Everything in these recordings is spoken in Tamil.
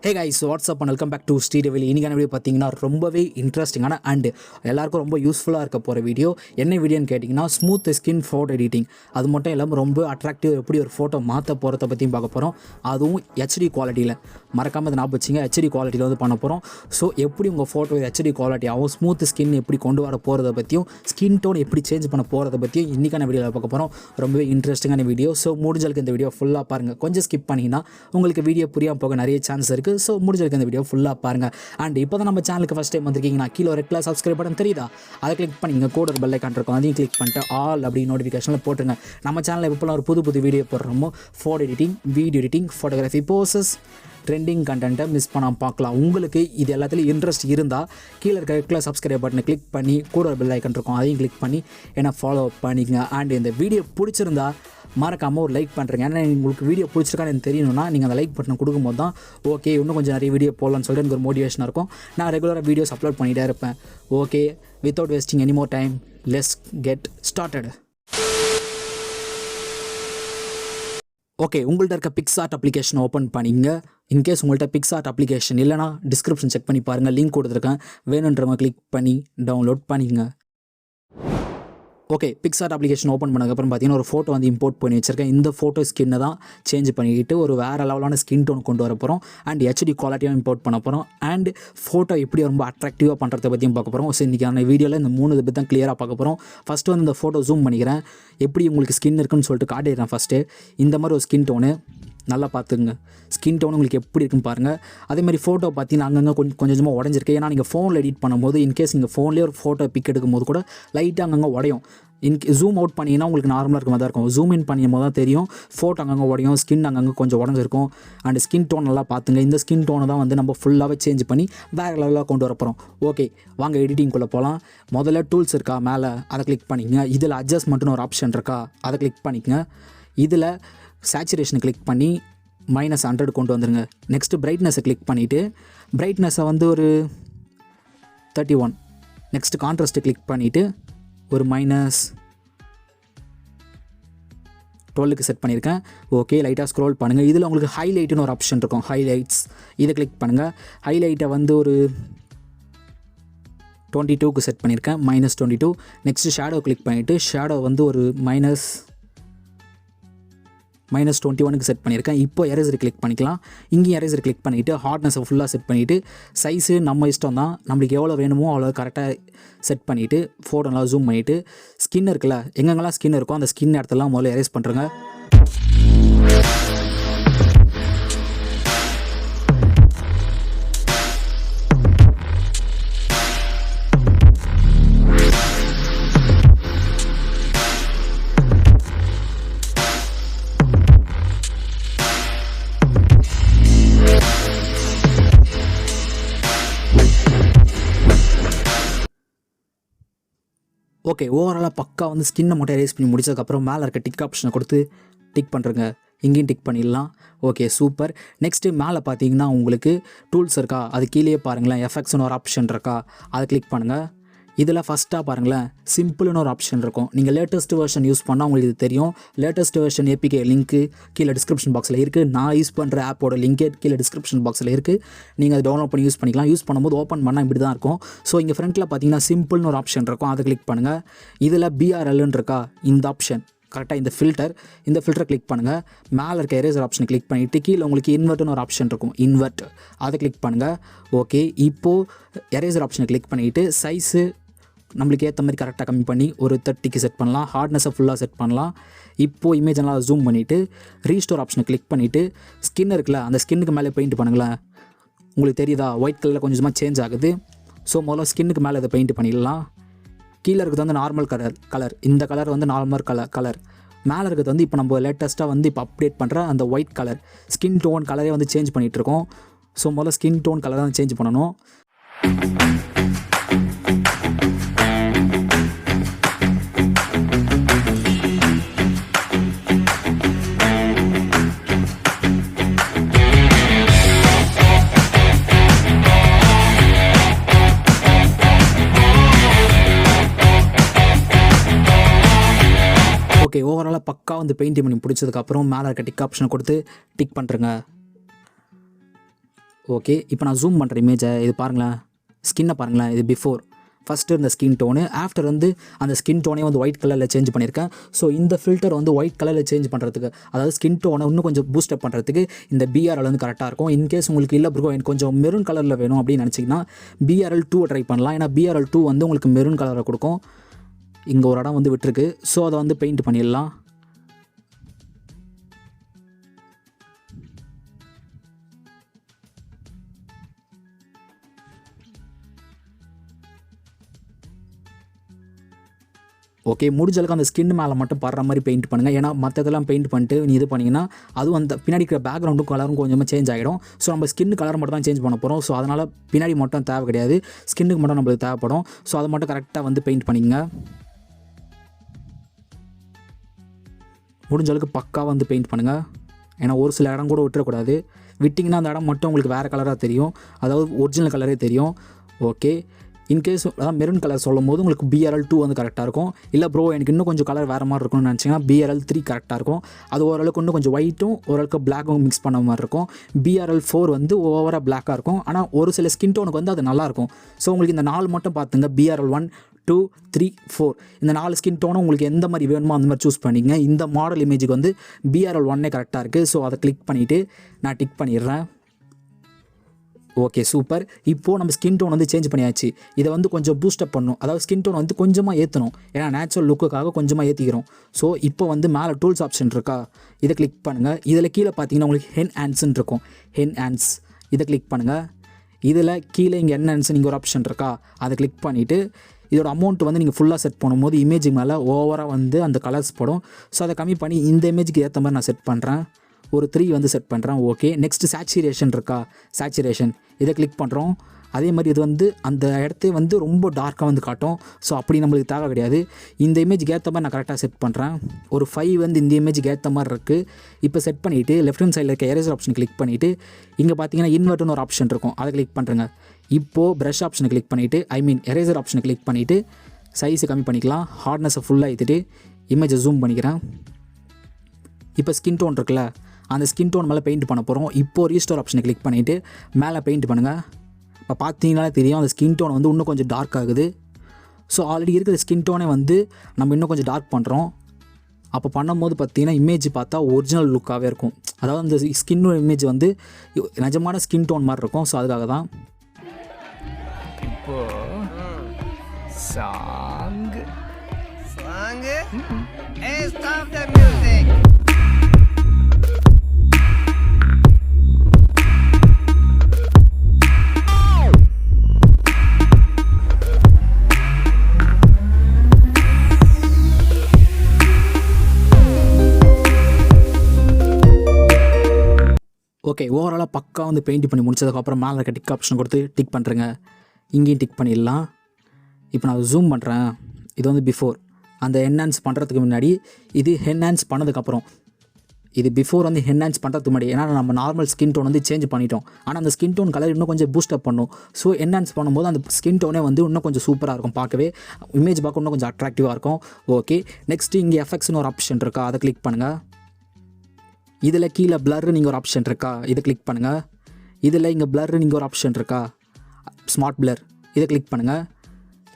Hey guys, what's up and welcome back to Sri Divil. இன்னைக்கான வீடியோ பார்த்தீங்கன்னா ரொம்பவே இன்ட்ரெஸ்டிங்கான அண்ட் எல்லாருக்கும் ரொம்ப யூஸ்ஃபுல்லாக இருக்க போகிற வீடியோ. என்ன வீடியோன்னு கேட்டிங்கன்னா ஸ்மூத் ஸ்கின் ஃபோட்டோ எடிட்டிங். அது மட்டும் இல்லாமல் ரொம்ப அட்ராக்டிவ் எப்படி ஒரு ஃபோட்டோ மாற்ற போகிறத பற்றியும் பார்க்க போகிறோம். அதுவும் ஹெச்டி குவாலிட்டியில். மறக்காமல் அதை ஞாபகம் வச்சுங்க, ஹெச்டி குவாலிட்டியில் வந்து பண்ண போகிறோம். ஸோ எப்படி உங்கள் ஃபோட்டோ ஹெச்டி குவாலிட்டி ஆகும், ஸ்மூத் ஸ்கின் எப்படி கொண்டு வர போகிறத பற்றியும், ஸ்கின் டோன் எப்படி சேஞ்ச் பண்ண போகிறத பற்றியும் இன்றைக்கான வீடியோவில் பார்க்க போகிறோம். ரொம்பவே இன்ட்ரெஸ்டிங்கான வீடியோ. ஸோ முடிஞ்சளவுக்கு இந்த வீடியோ ஃபுல்லாக பாருங்கள். கொஞ்சம் ஸ்கிப் பண்ணிங்கன்னா உங்களுக்கு வீடியோ புரியாமல் போக நிறைய சான்ஸ் இருக்குது. ஸோ முடிஞ்சிருக்க இந்த வீடியோ ஃபுல்லாக பாருங்கள். அண்ட் இப்போ தான் நம்ம சேனலுக்கு ஃபஸ்ட் டைம் வந்திருக்கீங்கன்னா கீழே ஒரு ரெட் சப்ஸ்கிரைப் பட்டன் தெரியுதா, அதை கிளிக் பண்ணிங்க. கூட ஒரு பெல் ஐக்கான் இருக்கும், அதையும் கிளிக் பண்ணிட்டு ஆல் அப்படி நோட்டிஃபிகேஷனில் போட்டுருங்க. நம்ம சேனலில் எப்போலாம் ஒரு புது வீடியோ போடுறோமோ photo editing, video editing, photography, poses, trending கண்டென்ட்டை மிஸ் பண்ணாமல் பார்க்கலாம். உங்களுக்கு இது எல்லாத்துலேயும் இன்ட்ரெஸ்ட் இருந்தால் கீழே இருக்க ரெட் சப்ஸ்கிரைப் பட்டனை கிளிக் பண்ணி கூட ஒரு பெல் ஐக்கான் இருக்கும், அதையும் கிளிக் பண்ணி என்ன ஃபாலோ பண்ணிக்கங்க. அண்ட் இந்த வீடியோ பிடிச்சிருந்தா மறக்காமல் ஒரு லைக் பண்ணுறேங்க. ஏன்னா உங்களுக்கு வீடியோ பிடிச்சிருக்கான்னு எனக்கு தெரியணும்னா நீங்கள் அந்த லைக் பட்டனை கொடுக்கும்போது தான் ஓகே இன்னும் கொஞ்சம் நிறைய வீடியோ போடலான்னு சொல்லிட்டு எனக்கு ஒரு மோட்டிவேஷனாக இருக்கும். நான் ரெகுலராக வீடியோஸ் அப்லோட் பண்ணிகிட்டே இருப்பேன். Okay, without wasting any more time, let's get started. Okay, உங்கள்கிட்ட இருக்க PicsArt அப்ளிகேஷன் ஓப்பன் பண்ணிங்க. இன்கேஸ் உங்கள்கிட்ட PicsArt அப்ளிகேஷன் இல்லைனா டிஸ்கிரிப்ஷன் செக் பண்ணி பாருங்கள், லிங்க் கொடுத்துருக்கேன். வேணுன்றவங்க கிளிக் பண்ணி டவுன்லோட் பண்ணிங்க. ஓகே, PicsArt அப்ளிகேஷன் ஓப்பன் பண்ணதுக்கப்புறம் பார்த்தீங்கன்னா ஒரு ஃபோட்டோ வந்து இம்போர்ட் பண்ணி வச்சுருக்கேன். இந்த ஃபோட்டோ ஸ்கின்னை தான் சேஞ்ச் பண்ணிக்கிட்டு ஒரு வேறு லெவலான ஸ்கின் டோன் கொண்டு வர போகிறோம். அண்ட் ஹெச்டி குவாலிட்டியாக இம்போர்ட் பண்ண போகிறோம். அண்ட் ஃபோட்டோ எப்படி ரொம்ப அட்ராக்டிவாக பண்ணுறத பற்றியும் பார்க்க போகிறோம். ஸோ இன்றைக்கான வீடியோவில் இந்த 3 பற்றி தான் கிளியராக பார்க்க போகிறோம். ஃபஸ்ட்டு வந்து இந்த ஃபோட்டோ ஜூம் பண்ணிக்கிறேன், எப்படி உங்களுக்கு ஸ்கின் இருக்குன்னு சொல்லிட்டு காட்டிடுறேன். ஃபஸ்ட்டு இந்த மாதிரி ஒரு ஸ்கின் டோனு நல்லா பார்த்துக்குங்க. ஸ்கின் டோன் உங்களுக்கு எப்படி இருக்குன்னு பாருங்கள். அதேமாதிரி ஃபோட்டோ பார்த்தீங்கன்னா அங்கங்கே கொஞ்சம் கொஞ்சமாக உடஞ்சிருக்கு. ஏன்னா நீங்கள் ஃபோனில் எடிட் பண்ணும்போது இன்கேஸ் நீங்கள் ஃபோன்லேயே ஒரு ஃபோட்டோ பிக் எடுக்கும் போது கூட லைட்டாக அங்கங்கே உடையும். ஜூம் அவுட் பண்ணிங்கன்னா உங்களுக்கு நார்மலாக இருக்க மாதிரி தான் இருக்கும். ஜூம் இன் பண்ணும் போது தான் தெரியும் ஃபோட்டோ அங்கங்கே உடையும், ஸ்கின் அங்கங்கே கொஞ்சம் உடஞ்சிருக்கும். அண்ட் ஸ்கின் டோன் நல்லா பார்த்துங்க. இந்த ஸ்கின் டோனை தான் வந்து நம்ம ஃபுல்லாகவே சேஞ்ச் பண்ணி வேறு லெவலாக கொண்டு வர போகிறோம். ஓகே, வாங்க எடிட்டிங்குள்ளே போகலாம். முதல்ல டூல்ஸ் இருக்கா மேலே, அதை கிளிக் பண்ணிக்கங்க. இதில் அட்ஜஸ்ட்மெண்ட்னு ஒரு ஆப்ஷன் இருக்கா, அதை கிளிக் பண்ணிக்கங்க. இதில் சேச்சுரேஷனை கிளிக் பண்ணி -100 கொண்டு வந்துடுங்க. நெக்ஸ்ட்டு பிரைட்னஸை கிளிக் பண்ணிவிட்டு பிரைட்னஸை வந்து ஒரு 31. நெக்ஸ்ட்டு கான்ட்ராஸ்ட்டை கிளிக் பண்ணிவிட்டு ஒரு -12க்கு செட் பண்ணியிருக்கேன். ஓகே, லைட்டாக ஸ்க்ரோல் பண்ணுங்கள். இதில் உங்களுக்கு ஹைலைட்டுன்னு ஒரு ஆப்ஷன் இருக்கும், ஹைலைட்ஸ், இதை கிளிக் பண்ணுங்கள். ஹைலைட்டை வந்து ஒரு 22க்கு செட் பண்ணியிருக்கேன், -22. நெக்ஸ்ட்டு ஷேடோ கிளிக் பண்ணிவிட்டு ஷேடோ வந்து ஒரு -21க்கு செட் பண்ணியிருக்கேன். இப்போ எரேசர் கிளிக் பண்ணிக்கலாம். இங்கேயும் எரேசர் கிளிக் பண்ணிவிட்டு ஹார்ட்னஸை ஃபுல்லாக செட் பண்ணிவிட்டு சைஸு நம்ம இஷ்டம் தான், நம்மளுக்கு எவ்வளோ வேணுமோ அவ்வளோ கரெக்டாக செட் பண்ணிவிட்டு ஃபோட்டோ நல்லா ஜூம் பண்ணிவிட்டு ஸ்கின் இருக்குல்ல, எங்கெங்கெல்லாம் ஸ்கின் இருக்கோ அந்த ஸ்கின் இடத்துலாம் முதல்ல எரேஸ் பண்ணுறேங்க. ஓகே, ஓவராலாக பக்கா வந்து ஸ்கின்னை மட்டும் எரேஸ் பண்ணி முடிச்சதுக்கப்புறம் மேலே இருக்க டிக் ஆப்ஷனை கொடுத்து டிக் பண்ணுறேங்க. இங்கேயும் டிக் பண்ணிடலாம். Okay, super. நெக்ஸ்ட்டு மேலே பார்த்தீங்கன்னா உங்களுக்கு டூல்ஸ் இருக்கா, அது கீழே பாருங்களேன், எஃபெக்ட்ஸ்னு ஒரு ஆப்ஷன் இருக்கா, அதை கிளிக் பண்ணுங்கள். இதில் ஃபஸ்ட்டாக பாருங்களேன், சிம்பிள்னு ஒரு ஆப்ஷன் இருக்கும். நீங்கள் லேட்டஸ்ட் வெர்ஷன் யூஸ் பண்ணால் உங்களுக்கு இது தெரியும். லேட்டஸ்ட் வெர்ஷன் ஏபிகே லிங்க்கு கீழே டிஸ்கிரிப்ஷன் பாக்ஸில் இருக்குது. நான் யூஸ் பண்ணுற ஆப்போட லிங்கே கீழே டிஸ்கிரிப்ஷன் பாக்ஸில் இருக்குது. நீங்கள் அதை டவுன்லோட் பண்ணி யூஸ் பண்ணிக்கலாம். யூஸ் பண்ணும்போது ஓப்பன் பண்ணால் இப்படி தான் இருக்கும். ஸோ இங்கே ஃப்ரண்ட்டில் பார்த்தீங்கன்னா சிம்பிள்னு ஒரு ஆப்ஷன் இருக்கும், அதை கிளிக் பண்ணுங்கள். இதில் BRLன்னு இருக்கா, இந்த ஆப்ஷன் கரெக்டாக இந்த ஃபில்டரை கிளிக் பண்ணுங்கள். மேலே இருக்க எரேசர் ஆப்ஷனை கிளிக் பண்ணிவிட்டு கீழே உங்களுக்கு இன்வெர்ட்னு ஒரு ஆப்ஷன் இருக்கும், இன்வெர்ட், அதை கிளிக் பண்ணுங்கள். ஓகே, இப்போது எரேசர் ஆப்ஷனை கிளிக் பண்ணிவிட்டு சைஸு நம்மளுக்கு ஏற்ற மாதிரி கரெக்டாக கம்மி பண்ணி ஒரு 30க்கு செட் பண்ணலாம். ஹார்ட்னஸை ஃபுல்லாக செட் பண்ணலாம். இப்போது இமேஜ் நல்லா ஜூம் பண்ணிவிட்டு ரீஸ்டோர் ஆப்ஷனை கிளிக் பண்ணிவிட்டு ஸ்கின் இருக்குல்ல, அந்த ஸ்கின்னுக்கு மேலே பெயிண்ட் பண்ணுங்களேன். உங்களுக்கு தெரியுதா, ஒயிட் கலரில் கொஞ்சமாக சேஞ்ச் ஆகுது. ஸோ முதல்ல ஸ்கின்னுக்கு மேலே இதை பெயிண்ட் பண்ணிடலாம். கீழே இருக்கிறது வந்து நார்மல் கலர், இந்த கலர் வந்து நார்மல் கலர். மேலே இருக்கிறது வந்து இப்போ நம்ம லேட்டஸ்ட்டாக வந்து இப்போ அப்டேட் பண்ணுற அந்த ஒயிட் கலர் ஸ்கின் டோன் கலரே வந்து சேஞ்ச் பண்ணிகிட்ருக்கோம். ஸோ முதல்ல ஸ்கின் டோன் கலரை தான் சேஞ்ச் பண்ணணும். ஓகே, ஓவராலாக பக்கா வந்து பெயிண்ட் பண்ணி பிடிச்சதுக்கப்புறம் மேலே இருக்க டிக் ஆப்ஷனை கொடுத்து டிக் பண்ணுறேங்க. ஓகே, இப்போ நான் ஜூம் பண்ணுற இமேஜை இது பாருங்களேன், ஸ்கின்னை பாருங்களேன். இது பிஃபோர் ஃபஸ்ட்டு இருந்த ஸ்கின் டோனு, ஆஃப்டர் வந்து அந்த ஸ்கின் டோனே வந்து ஒயிட் கலரில் சேஞ்ச் பண்ணியிருக்கேன். ஸோ இந்த ஃபில்டர் வந்து ஒயிட் கலரில் சேஞ்ச் பண்ணுறதுக்கு, அதாவது ஸ்கின் டோனை இன்னும் கொஞ்சம் பூஸ்டப் பண்ணுறதுக்கு இந்த பிஆர்எல் வந்து கரெக்டாக இருக்கும். இன்கேஸ் உங்களுக்கு இல்லை ப்ரோ எனக்கு கொஞ்சம் மெரூன் கலரில் வேணும் அப்படின்னு நினச்சிங்கன்னா பிஆர்எல் 2 ட்ரை பண்ணலாம். ஏன்னா பிஆர்எல் 2 வந்து உங்களுக்கு மெரூன் கலரை கொடுக்கும். இங்கே ஒரு இடம் வந்து விட்டுருக்கு, ஸோ அதை வந்து பெயிண்ட் பண்ணிடலாம். ஓகே, முடிஞ்சளவுக்கு அந்த ஸ்கின் மேலே மட்டும் படுற மாதிரி பெயிண்ட் பண்ணுங்கள். ஏன்னா மற்றதெல்லாம் பெயிண்ட் பண்ணிட்டு நீ இது பண்ணிங்கன்னா அதுவும் அந்த பின்னாடி இருக்கிற பேக்ரவுண்டும் கலரும் கொஞ்சமாக சேஞ்ச் ஆகிடும். ஸோ நம்ம ஸ்கின் கலர் மட்டும் தான் சேஞ்ச் பண்ண போகிறோம். ஸோ அதனால் பின்னாடி மட்டும் தேவை கிடையாது, ஸ்கின்னுக்கு மட்டும் நம்மளுக்கு தேவைப்படும். ஸோ அதை மட்டும் கரெக்டாக வந்து பெயிண்ட் பண்ணிங்க. முடிஞ்சளவுக்கு பக்காவாக வந்து பெயிண்ட் பண்ணுங்கள். ஏன்னா ஒரு சில இடம் கூட விட்டுறக்கூடாது. விட்டிங்கன்னா அந்த இடம் மட்டும் உங்களுக்கு வேறு கலராக தெரியும், அதாவது ஒரிஜினல் கலரே தெரியும். ஓகே, இன்கேஸ் அதான் மெரூன் கலர் சொல்லும் போது உங்களுக்கு பிஆர்எல் 2 வந்து கரெக்டாக இருக்கும். இல்லை ப்ரோ எனக்கு இன்னும் கொஞ்சம் கலர் வேறு மாதிரி இருக்கும்னு நினச்சிங்கன்னா பிஆர்எல் 3 கரெக்டாக இருக்கும். அது ஓரளவுக்கு இன்னும் கொஞ்சம் ஒயிட்டும் ஓரளவுக்கு பிளாக்கும் மிக்ஸ் பண்ண மாதிரி இருக்கும். பிஆர்எல் 4 வந்து ஓவராக பிளாக்காக இருக்கும். ஆனால் ஒரு சில ஸ்கின் டோனுக்கு வந்து அது நல்லாயிருக்கும். ஸோ உங்களுக்கு இந்த 4 மட்டும் பார்த்துங்க, பிஆர்எல் 1, 2, 3, 4 இந்த 4 ஸ்கின் டோனும் உங்களுக்கு எந்த மாதிரி வேணுமோ அந்த மாதிரி சூஸ் பண்ணிங்க. இந்த மாடல் இமேஜுக்கு வந்து பிஆர்எல் 1 கரெக்டாக இருக்குது. ஸோ அதை கிளிக் பண்ணிவிட்டு நான் டிக் பண்ணிடுறேன். Okay super. இப்போது நம்ம ஸ்கின் டோன் வந்து சேஞ்ச் பண்ணியாச்சு. இதை வந்து கொஞ்சம் பூஸ்டப் பண்ணணும், அதாவது ஸ்கின் டோன் வந்து கொஞ்சமாக ஏற்றணும். ஏன்னா நேச்சுரல் லுக்குக்காக கொஞ்சமாக ஏற்றிக்கிறோம். ஸோ இப்போ வந்து மேலே டூல்ஸ் ஆப்ஷன் இருக்கா, இதை கிளிக் பண்ணுங்கள். இதில் கீழே பார்த்தீங்கன்னா உங்களுக்கு ஹென்ஹான்ஸ்ன்னு இருக்கும், ஹென்ஹான்ஸ் இதை கிளிக் பண்ணுங்கள். இதில் கீழே இங்கே என்ஹான்ஸ் இங்கே ஒரு ஆப்ஷன் இருக்கா, அதை கிளிக் பண்ணிவிட்டு இதோட அமௌண்ட் வந்து நீங்கள் ஃபுல்லாக செட் பண்ணும்போது இமேஜுக்கு மேலே ஓவராக வந்து அந்த கலர்ஸ் படும். ஸோ அதை கம்மி பண்ணி இந்த இமேஜுக்கு ஏற்ற மாதிரி நான் செட் பண்ணுறேன். ஒரு 3 வந்து செட் பண்ணுறேன். ஓகே, நெக்ஸ்ட்டு சேச்சுரேஷன் இருக்கா, சேச்சுரேஷன் இதை கிளிக் பண்ணுறோம். அதே மாதிரி இது வந்து அந்த இடத்த வந்து ரொம்ப டார்க்காக வந்து காட்டும். ஸோ அப்படி நம்மளுக்கு தேவை கிடையாது. இந்த இமேஜுக்கு ஏற்ற மாதிரி நான் கரெக்டாக செட் பண்ணுறேன். ஒரு 5 வந்து இந்த இமேஜுக்கு ஏற்ற மாதிரி இருக்குது. இப்போ செட் பண்ணிவிட்டு லெஃப்ட் ஹேண்ட் சைடில் இருக்க எரேசர் ஆப்ஷன் கிளிக் பண்ணிவிட்டு இங்கே பார்த்தீங்கன்னா இன்வெர்ட்னு ஒரு ஆப்ஷன் இருக்கும், அதை கிளிக் பண்ணுறேங்க. இப்போது ப்ரஷ் ஆப்ஷனை கிளிக் பண்ணிவிட்டு எரேசர் ஆப்ஷனை கிளிக் பண்ணிவிட்டு சைஸை கம்மி பண்ணிக்கலாம். ஹார்ட்னஸை ஃபுல்லாக ஏற்றிட்டு இமேஜை ஜூம் பண்ணிக்கிறேன். இப்போ ஸ்கின் டோன் இருக்குல்ல, அந்த ஸ்கின் டோன் மேலே பெயிண்ட் பண்ண போகிறோம். இப்போது ரீஸ்டோர் ஆப்ஷனை கிளிக் பண்ணிவிட்டு மேலே பெயிண்ட் பண்ணுங்கள். இப்போ பார்த்தீங்கன்னாலே தெரியும் அந்த ஸ்கின் டோன் வந்து இன்னும் கொஞ்சம் டார்க் ஆகுது. ஸோ ஆல்ரெடி இருக்கிற ஸ்கின் டோனே வந்து நம்ம இன்னும் கொஞ்சம் டார்க் பண்ணுறோம். அப்போ பண்ணும்போது பார்த்தீங்கன்னா இமேஜ் பார்த்தா ஒரிஜினல் லுக்காகவே இருக்கும். அதாவது அந்த ஸ்கின் இமேஜ் வந்து நிஜமான ஸ்கின் டோன் மாதிரி இருக்கும். ஸோ அதுக்காக தான் இப்போ song stop the music. Okay, ஓவராலாக பக்கா வந்து பெயிண்ட் பண்ணி முடிச்சதுக்கப்புறம் மேலே இருக்க டிக் ஆப்ஷன் கொடுத்து டிக் பண்ணுறேங்க. இங்கேயும் டிக் பண்ணிடலாம். இப்போ நான் ஜூம் பண்ணுறேன். இது வந்து பிஃபோர், அந்த என்ஹான்ஸ் பண்ணுறதுக்கு முன்னாடி, இது என்ஹான்ஸ் பண்ணதுக்கப்புறம். இது பிஃபோர் வந்து என்ஹான்ஸ் பண்ணுறதுக்கு முன்னாடி, ஏன்னா நம்ம நார்மல் ஸ்கின் டோன் வந்து சேஞ்ச் பண்ணிட்டோம். ஆனால் அந்த ஸ்கின் டோன் கலர் இன்னும் கொஞ்சம் பூஸ்டப் பண்ணும். ஸோ என்ஹான்ஸ் பண்ணும்போது அந்த ஸ்கின் டோனே வந்து இன்னும் கொஞ்சம் சூப்பராக இருக்கும், பார்க்கவே இமேஜ் பார்க்க இன்னும் கொஞ்சம் அட்ராக்டிவாக இருக்கும். ஓகே, நெக்ஸ்ட்டு இங்கே எஃபெக்ட்ஸ்னு ஒரு ஆப்ஷன் இருக்கா, அதை கிளிக் பண்ணுங்கள். இதில் கீழே பிளர்ரு நீங்கள் ஒரு ஆப்ஷன் இருக்கா, இதை கிளிக் பண்ணுங்கள். இதில் இங்கே பிளர்ரு நீங்கள் ஒரு ஆப்ஷன் இருக்கா, ஸ்மார்ட் பிளர் இதை கிளிக் பண்ணுங்கள்.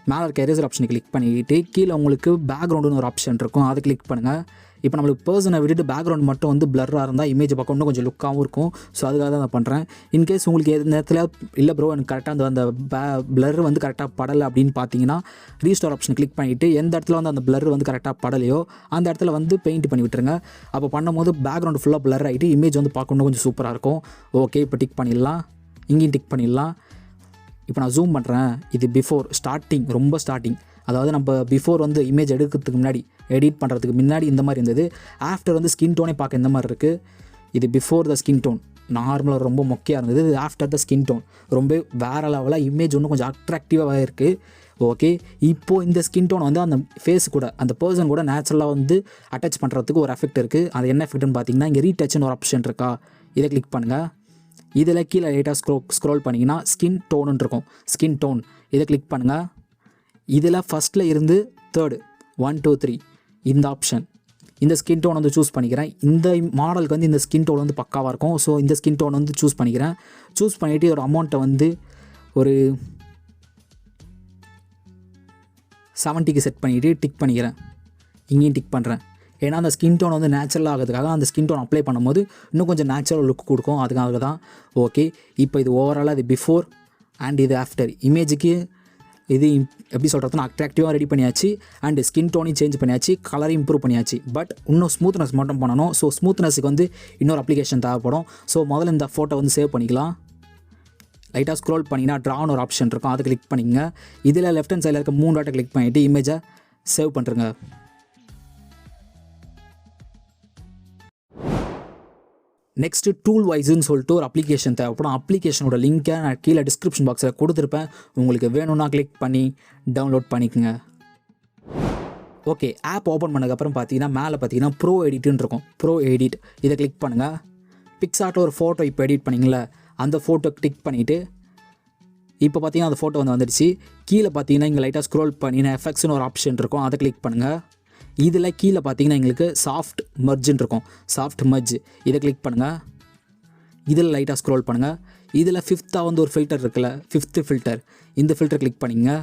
மேலே இருக்க எரேசர் ஆப்ஷனை கிளிக் பண்ணிக்கிட்டு கீழே உங்களுக்கு பேக்ரவுண்டுன்னு ஒரு ஆப்ஷன் இருக்கும், அதை கிளிக் பண்ணுங்கள். இப்போ நம்மளுக்கு பர்சனை விட்டுட்டு பேக்ரவுண்ட் மட்டும் வந்து பிளர்ராக இருந்தால் இமேஜ் பார்க்க இன்னும் கொஞ்சம் லுக்காகவும் இருக்கும். ஸோ அதுக்காக தான் நான் பண்ணுறேன். இன்கேஸ் உங்களுக்கு எந்த நேரத்தில் இல்லை ப்ரோ எனக்கு கரெக்டாக அந்த பிளர் வந்து கரெக்டாக படலை அப்படின்னு பார்த்தீங்கன்னா ரீஸ்டோர் ஆப்ஷன் கிளிக் பண்ணிவிட்டு எந்த இடத்துல வந்து அந்த பிளர் வந்து கரெக்டாக படலையோ அந்த இடத்துல வந்து பெயிண்ட் பண்ணி விட்டுருங்க. அப்போ பண்ணும்போது பேக்ரவுண்ட் ஃபுல்லாக பிளர் ஆகிட்டு இமேஜ் வந்து பார்க்க இன்னும் கொஞ்சம் சூப்பராக இருக்கும். ஓகே, இப்போ டிக் பண்ணிடலாம். இங்கேயும் டிக் பண்ணிடலாம். இப்போ நான் ஜூம் பண்ணுறேன். இது பிஃபோர் ஸ்டார்டிங், ரொம்ப ஸ்டார்டிங், அதாவது நம்ம பிஃபோர் வந்து இமேஜ் எடுக்கிறதுக்கு முன்னாடி, எடிட் பண்ணுறதுக்கு முன்னாடி இந்த மாதிரி இருந்தது. ஆஃப்டர் வந்து ஸ்கின் டோனே பார்க்க இந்த மாதிரி இருக்குது. இது பிஃபோர் த ஸ்கின் டோன் நார்மலாக ரொம்ப மொக்கையாக இருந்தது. இது ஆஃப்டர் த ஸ்கின் டோன் ரொம்ப வேறு லெவலாக இமேஜ் இன்னும் கொஞ்சம் அட்ராக்டிவாக இருக்குது. ஓகே, இப்போது இந்த ஸ்கின் டோன் வந்து அந்த ஃபேஸ் கூட அந்த பர்சன் கூட நேச்சுரலாக வந்து அட்டாச் பண்ணுறதுக்கு ஒரு எஃபெக்ட் இருக்குது. அது என்ன எஃபெக்ட்னு பார்த்தீங்கன்னா இங்கே ரீடச்னு ஒரு ஆப்ஷன் இருக்கா, இதை கிளிக் பண்ணுங்கள். இதில் கீழே லைட்டாக ஸ்க்ரோல் பண்ணிங்கன்னா ஸ்கின் டோனுன்னு இருக்கும், ஸ்கின் டோன் இதை கிளிக் பண்ணுங்கள். இதில் ஃபஸ்ட்டில் இருந்து தேர்டு 1 2 3 இந்த ஆப்ஷன் இந்த ஸ்கின் டோன் வந்து சூஸ் பண்ணிக்கிறேன். இந்த மாடலுக்கு வந்து இந்த ஸ்கின் டோன் வந்து பக்காவாக இருக்கும். ஸோ இந்த ஸ்கின் டோன் வந்து சூஸ் பண்ணிக்கிறேன். சூஸ் பண்ணிவிட்டு ஒரு அமௌண்ட்டை வந்து ஒரு 70க்கு செட் பண்ணிவிட்டு டிக் பண்ணிக்கிறேன். இங்கேயும் டிக் பண்ணுறேன். ஏன்னா அந்த ஸ்கின் டோன் வந்து நேச்சுரலாக ஆகிறதுக்காக அந்த ஸ்கின் டோன் அப்ளை பண்ணும்போது இன்னும் கொஞ்சம் நேச்சுரல் லுக் கொடுக்கும். அதுக்காக தான். ஓகே, இப்போ இது ஓவராலாக இது பிஃபோர் அண்ட் இது ஆஃப்டர். இமேஜுக்கு இது எப்படி சொல்கிறதுனா அட்ராக்டிவாக ரெடி பண்ணியாச்சு அண்ட் ஸ்கின் டோனையும் சேஞ்ச் பண்ணியாச்சு, கலரையும் இம்ப்ரூவ் பண்ணியாச்சு. பட் இன்னும் ஸ்மூத்னஸ் மட்டும் பண்ணணும். ஸோ ஸ்மூத்னஸுக்கு வந்து இன்னொரு அப்ளிகேஷன் தேவைப்படும். ஸோ முதல்ல இந்த ஃபோட்டோ வந்து சேவ் பண்ணிக்கலாம். லைட்டாக ஸ்க்ரோல் பண்ணிங்கன்னா ட்ரான்னு ஒரு ஆப்ஷன் இருக்கும், அதை கிளிக் பண்ணிங்க. இதில் லெஃப்ட் ஹேண்ட் சைடில் இருக்க 3 டாட்டை கிளிக் பண்ணிவிட்டு இமேஜை சேவ் பண்ணுறங்க. நெக்ஸ்ட்டு டூல்வைஸ்ன்னு சொல்லிட்டு ஒரு அப்ளிகேஷன் தேவைப்படும். அப்ளிகேஷனோட லிங்க்கை நான் கீழே டிஸ்கிரிப்ஷன் பாக்ஸில் கொடுத்துருப்பேன். உங்களுக்கு வேணும்னா கிளிக் பண்ணி டவுன்லோட் பண்ணிக்கோங்க. ஓகே, ஆப் ஓப்பன் பண்ணதுக்கப்புறம் பார்த்தீங்கன்னா மேலே பார்த்தீங்கன்னா ப்ரோ எடிட்டுன்னு இருக்கும். ப்ரோ எடிட் இதை கிளிக் பண்ணுங்கள். பிக்ஸார்ட்டில் ஒரு ஃபோட்டோ இப்போ எடிட் பண்ணிங்களே அந்த ஃபோட்டோ கிளிக் பண்ணிவிட்டு இப்போ பார்த்தீங்கன்னா அந்த ஃபோட்டோ வந்து வந்துடுச்சு. கீழே பார்த்தீங்கன்னா இங்கே லைட்டாக ஸ்க்ரோல் பண்ணினா எஃபெக்ட்ஸ்னு ஒரு ஆப்ஷன் இருக்கும், அதை கிளிக் பண்ணுங்கள். இதில் கீழே பார்த்தீங்கன்னா எங்களுக்கு சாஃப்ட் மர்ஜுன்னு இருக்கும். சாஃப்ட் மர்ஜ் இதை கிளிக் பண்ணுங்கள். இதில் லைட்டாக ஸ்க்ரோல் பண்ணுங்கள். இதில் 5th வந்து ஒரு ஃபில்டர் இருக்குல்ல, 5th ஃபில்டர், இந்த ஃபில்டர் கிளிக் பண்ணிங்க.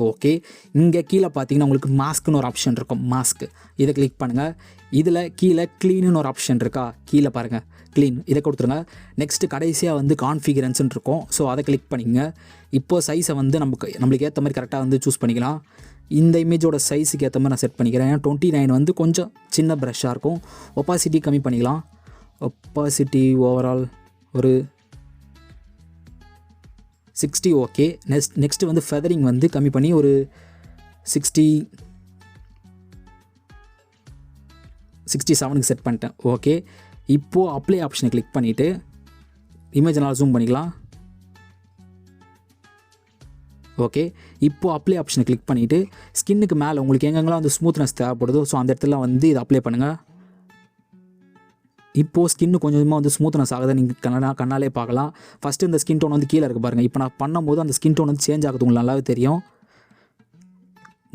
ஓகே, இங்கே கீழே பார்த்தீங்கன்னா உங்களுக்கு மாஸ்க்குன்னு ஒரு ஆப்ஷன் இருக்கும். மாஸ்க் இதை கிளிக் பண்ணுங்கள். இதில் கீழே க்ளீனுன்னு ஒரு ஆப்ஷன் இருக்கா, கீழே பாருங்கள் க்ளீன், இதை கொடுத்துருங்க. நெக்ஸ்ட்டு கடைசியாக வந்து கான்ஃபிகரன்ஸ்ன்னு இருக்கும். ஸோ அதை கிளிக் பண்ணிங்க. இப்போது சைஸை வந்து நம்மளுக்கு ஏற்ற மாதிரி கரெக்டாக வந்து சூஸ் பண்ணிக்கலாம். இந்த இமேஜோட சைஸுக்கு ஏற்ற மாதிரி நான் செட் பண்ணிக்கிறேன். ஏன்னா 29 வந்து கொஞ்சம் சின்ன ப்ரஷ்ஷாக இருக்கும். ஒப்பாசிட்டி கம்மி பண்ணிக்கலாம். ஒப்பாசிட்டி ஓவரால் ஒரு 60. ஓகே, நெக்ஸ்ட்டு வந்து ஃபெதரிங் வந்து கம்மி பண்ணி ஒரு 67க்கு செட் பண்ணிட்டேன். ஓகே, இப்போது அப்ளை ஆப்ஷனை கிளிக் பண்ணிவிட்டு இமேஜ் நல்லா ஜூம் பண்ணிக்கலாம். ஓகே, இப்போது அப்ளை ஆப்ஷனை கிளிக் பண்ணிவிட்டு ஸ்கின்னுக்கு மேலே உங்களுக்கு எங்கெங்கெல்லாம் வந்து ஸ்மூத்னஸ் தேவைப்படுதோ ஸோ அந்த இடத்துல வந்து இதை அப்ளை பண்ணுங்கள். இப்போது ஸ்கின்னு கொஞ்சம் கொஞ்சமாக வந்து ஸ்மூத்னஸ் ஆகுது, நீங்கள் கண்ணாலே பார்க்கலாம். ஃபஸ்ட்டு இந்த ஸ்கின் டோன் வந்து கீழே இருக்குது பாருங்கள். இப்போ நான் பண்ணும்போது அந்த ஸ்கின் டோன் வந்து சேஞ்ச் ஆகுது, உங்களுக்கு நல்லாவே தெரியும்.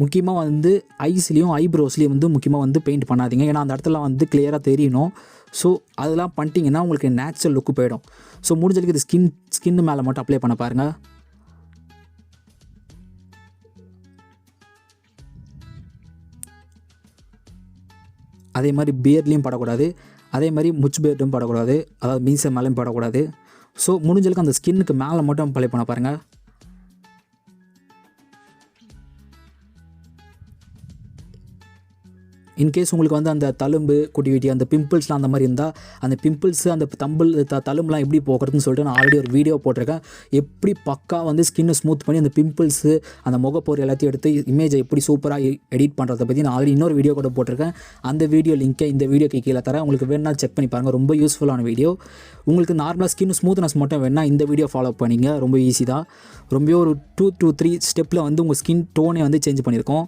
முக்கியமாக வந்து ஐஸ்லேயும் ஐப்ரோஸ்லேயும் வந்து முக்கியமாக வந்து பெயிண்ட் பண்ணாதீங்க. ஏன்னா அந்த இடத்துல வந்து கிளியராக தெரியணும். ஸோ அதெல்லாம் பண்ணிட்டீங்கன்னா உங்களுக்கு நேச்சுரல் லுக்கு போயிடும். ஸோ முடிஞ்சதுக்கு இது ஸ்கின்னு மேலே மட்டும் அப்ளை பண்ண பாருங்கள். அதே மாதிரி பியர்ட்லேயும் படக்கூடாது, அதே மாதிரி முச் பியர்டும் படக்கூடாது, அதாவது மீசை மேலேயும் படக்கூடாது. ஸோ முடிஞ்சளவுக்கு அந்த ஸ்கின்னுக்கு மேலே மட்டும் அப்ளை பண்ண பாருங்கள். இன்கேஸ் உங்களுக்கு வந்து அந்த தழும்பு குட்டி அந்த பிம்பிள்ஸ்லாம் அந்த மாதிரி இருந்தால் அந்த பிம்பிள்ஸு அந்த தழும்புலாம் எப்படி போக்குறதுன்னு சொல்லிட்டு நான் ஆல்ரெடி ஒரு வீடியோ போட்டிருக்கேன். எப்படி பக்கா வந்து ஸ்கின்னை ஸ்மூத் பண்ணி அந்த பிம்பிள்ஸு அந்த முகப்போர் எல்லாத்தையும் எடுத்து இமேஜை எப்படி சூப்பராக எடிட் பண்ணுறதை பற்றி நான் ஆல்ரெடி இன்னொரு வீடியோ கூட போட்டிருக்கேன். அந்த வீடியோ லிங்க்கை இந்த வீடியோக்கு கீழே தரேன். உங்களுக்கு வேணால் செக் பண்ணி பாருங்கள், ரொம்ப யூஸ்ஃபுல்லான வீடியோ. உங்களுக்கு நார்மலாக ஸ்கின் ஸ்மூத்னஸ் மட்டும் வேணால் இந்த வீடியோ ஃபாலோ பண்ணிங்க, ரொம்ப ஈஸி தான். ரொம்ப ஒரு 2 to 3 ஸ்டெப்பில் வந்து உங்கள் ஸ்கின் டோனே வந்து சேஞ்ச் பண்ணியிருக்கோம்.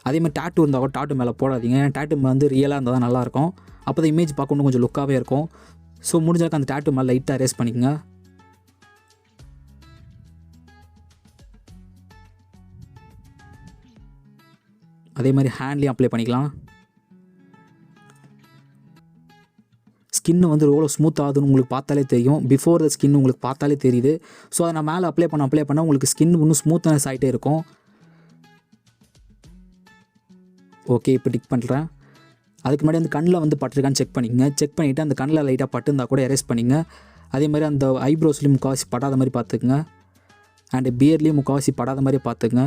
அதே மாதிரி டேட்டு இருந்தால் கூட டாட்டு மேலே போடாதீங்க. டேட்டு வந்து ரியலாக இருந்தால் தான் நல்லாயிருக்கும். அப்போ தான் இமேஜ் பார்க்க இன்னும் கொஞ்சம் லுக்காகவே இருக்கும். ஸோ முடிஞ்சாக்க அந்த டேட்டு மேலே லைட்டாக ரேஸ் பண்ணிக்கங்க. அதே மாதிரி ஹேண்ட்லேயும் அப்ளை பண்ணிக்கலாம். ஸ்கின்னு வந்து எவ்வளோ ஸ்மூத் ஆகுதுன்னு உங்களுக்கு பார்த்தாலே தெரியும். பிஃபோர் த ஸ்கின் உங்களுக்கு பார்த்தாலே தெரியுது. ஸோ அதை நான் மேலே அப்ளை பண்ண உங்களுக்கு ஸ்கின் இன்னும் ஸ்மூத்னஸ் ஆகிட்டே இருக்கும். ஓகே, இப்போ டிக் பண்ணுறேன். அதுக்கு முன்னாடி அந்த கண்ணில் வந்து பட்டிருக்கான்னு செக் பண்ணிக்கங்க. செக் பண்ணிவிட்டு அந்த கண்ணில் லைட்டாக பட்டுருந்தால் கூட எரேஸ் பண்ணிங்க. அதே மாதிரி அந்த ஐப்ரோஸ்லேயும் முக்கால்வாசி படாத மாதிரி பார்த்துக்குங்க. அண்டு பியர்லேயும் முக்கால்வாசி படாத மாதிரி பார்த்துக்குங்க.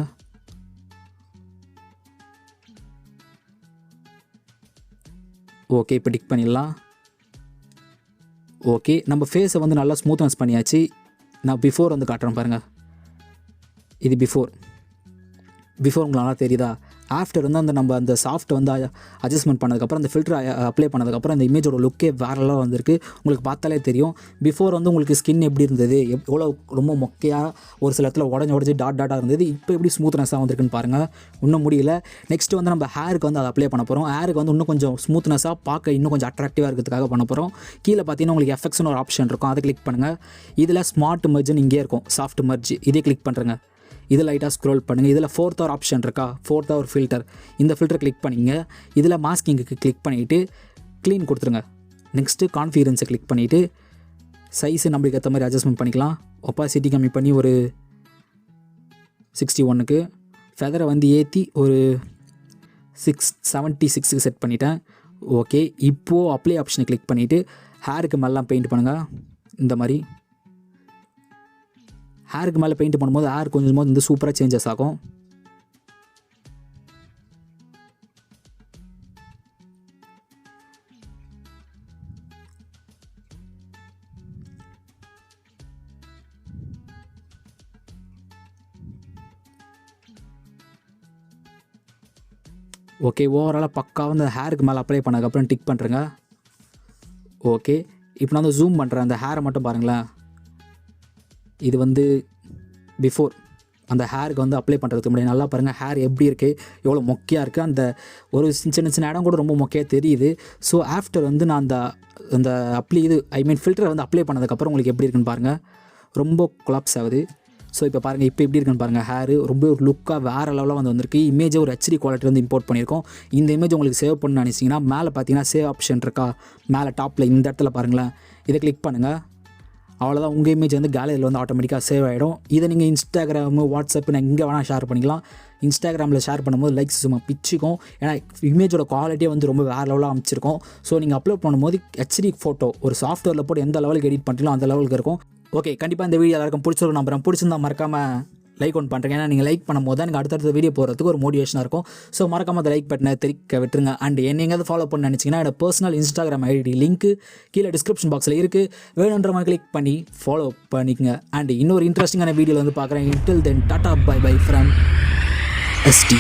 ஓகே, இப்போ டிக் பண்ணிடலாம். ஓகே, நம்ம ஃபேஸை வந்து நல்லா ஸ்மூத்னஸ் பண்ணியாச்சு. நான் பிஃபோர் வந்து காட்டுறேன் பாருங்கள். இது பிஃபோர் உங்களுக்கு நல்லா தெரியுதா? ஆஃப்டர் வந்து நம்ம அந்த சாஃப்ட் வந்து அட்ஜஸ்ட்மெண்ட் பண்ணதுக்கப்புறம் அந்த ஃபில்டர் அப்ளை பண்ணதுக்கப்புறம் அந்த இமேஜோட லுக்கே வேறெல்லாம் வந்திருக்கு. உங்களுக்கு பார்த்தாலே தெரியும். பிஃபோர் வந்து உங்களுக்கு ஸ்கின் எப்படி இருந்தது, எவ்வளோ ரொம்ப மொக்கையாக ஒரு சில இடத்துல உடஞ்சி டாட்டாக இருந்தது. இப்போ எப்படி ஸ்மூத்னஸாக வந்திருக்குன்னு பாருங்கள். இன்னும் முடியல. நெக்ஸ்ட் வந்து நம்ம ஹேருக்கு வந்து அதை அப்ளை பண்ண போகிறோம். ஹேருக்கு வந்து இன்னும் கொஞ்சம் ஸ்மூத்னஸாக பார்க்க இன்னும் கொஞ்சம் அட்ராக்டிவாக இருக்கிறதுக்காக பண்ண போகிறோம். கீழே பார்த்தீங்கன்னா உங்களுக்கு எஃபெக்ட்ஸ்னு ஒரு ஆப்ஷன் இருக்கும், அதை கிளிக் பண்ணுங்கள். இதில் ஸ்மார்ட் மர்ஜ்னு இங்கே இருக்கும், சாஃப்ட் மர்ஜ், இதே கிளிக் பண்ணுறேங்க. இதில் லைட்டாக ஸ்க்ரோல் பண்ணுங்கள். இதில் 4th hour ஆப்ஷன் இருக்கா, 4th hour ஃபில்டர், இந்த ஃபில்டர் கிளிக் பண்ணிங்க. இதில் மாஸ்கிங்குக்கு கிளிக் பண்ணிவிட்டு க்ளீன் கொடுத்துருங்க. நெக்ஸ்ட்டு கான்ஃபிகரன்ஸை கிளிக் பண்ணிவிட்டு சைஸு நம்மளுக்கு ஏற்ற மாதிரி அட்ஜஸ்ட்மெண்ட் பண்ணிக்கலாம். ஒப்பாசிட்டி கம்மி பண்ணி ஒரு 61க்கு, ஃபெதரை வந்து ஏற்றி ஒரு 76க்கு செட் பண்ணிட்டேன். ஓகே, இப்போது அப்ளை ஆப்ஷனை கிளிக் பண்ணிவிட்டு ஹேருக்கு மேலாம் பெயிண்ட் பண்ணுங்கள். இந்த மாதிரி ஹேருக்கு மேலே பெயிண்ட் பண்ணும்போது ஹேர் கொஞ்சமாக வந்து சூப்பராக சேஞ்சஸ் ஆகும். ஓகே, ஓவராலாக பக்காவாக அந்த ஹேருக்கு மேலே அப்ளை பண்ணதுக்கப்புறம் டிக் பண்ணுறேங்க. ஓகே, இப்போ நான் வந்து ஜூம் பண்ணுறேன். அந்த ஹேரை மட்டும் பாருங்களேன். இது வந்து பிஃபோர் அந்த ஹேருக்கு வந்து அப்ளை பண்ணுறதுக்கு முன்னாடி நல்லா பாருங்கள் ஹேர் எப்படி இருக்குது, எவ்வளோ மொக்கையாக இருக்குது. அந்த ஒரு சின்ன சின்ன இடம் கூட ரொம்ப மொக்கையாக தெரியுது. ஸோ ஆஃப்டர் வந்து நான் அந்த ஃபில்டரை வந்து அப்ளை பண்ணதுக்கப்புறம் உங்களுக்கு எப்படி இருக்குன்னு பாருங்கள். ரொம்ப கொலாப்ஸ் ஆகுது. ஸோ இப்போ பாருங்கள், இப்போ எப்படி இருக்குன்னு பாருங்கள். ஹேரு ரொம்ப ஒரு லுக்காக வேறு லெவலாக வந்து வந்திருக்கு. இமேஜை ஒரு HD குவாலிட்டி வந்து இம்போர்ட் பண்ணியிருக்கோம். இந்த இமேஜ் உங்களுக்கு சேவ் பண்ணணும்னு நினச்சிங்கன்னா மேலே பார்த்தீங்கன்னா சேவ் ஆப்ஷன் இருக்கா, மேலே டாப்பில் இந்த இடத்துல பாருங்களேன். இதை கிளிக் பண்ணுங்கள். அவ்வளோதான், உங்கள் இமேஜ் வந்து கேலரியில் வந்து ஆட்டோமேட்டிக்காக சேவ் ஆகிடும். இதை நீங்கள் இன்ஸ்டாகிராமு, வாட்ஸ்அப்பு நான் எங்கே வேணால் ஷேர் பண்ணிக்கலாம். இன்ஸ்டாகிராமில் ஷேர் பண்ணும்போது லைக்ஸ் சும்மா பிச்சுக்கும். ஏன்னா இமேஜோட குவாலிட்டியே வந்து ரொம்ப வேறு லெவலாக அமைச்சிருக்கும். ஸோ நீங்கள் அப்லோட் பண்ணும்போது HD ஃபோட்டோ ஒரு சாஃப்ட்வேரில் போட்டு எந்த லெவலுக்கு எடிட் பண்ணுறீங்களோ அந்த லெவலுக்கு இருக்கும். ஓகே, கண்டிப்பாக இந்த வீடியோ எல்லாருக்கும் பிடிச்சிருக்கும் நம்புறேன். பிடிச்சிருந்தா மறக்காமல் லைக் ஒன்று பண்ணுறேங்க. ஏன்னா நீங்கள் லைக் பண்ணும்போது தான் எனக்கு அடுத்தடுத்த வீடியோ போகிறதுக்கு ஒரு மோட்டிவேஷனாக இருக்கும். ஸோ மறக்காமல் அந்த லைக் பட்டனை தெரிக்க விட்டுருங்க. அண்ட் என்ன எங்கேயாவது ஃபாலோ பண்ண நினச்சிங்கன்னா என்னோட பர்சனல் Instagram ID லிங்க்கு கீழே டிஸ்கிரிப்ஷன் பாக்ஸில் இருக்குது. வேணுன்ற மாதிரி கிளிக் பண்ணி ஃபாலோ பண்ணிக்கங்க. அண்ட் இன்னொரு இன்ட்ரெஸ்டிங்கான வீடியோவில் வந்து பார்க்குறேன். until then tata bye bye from ST.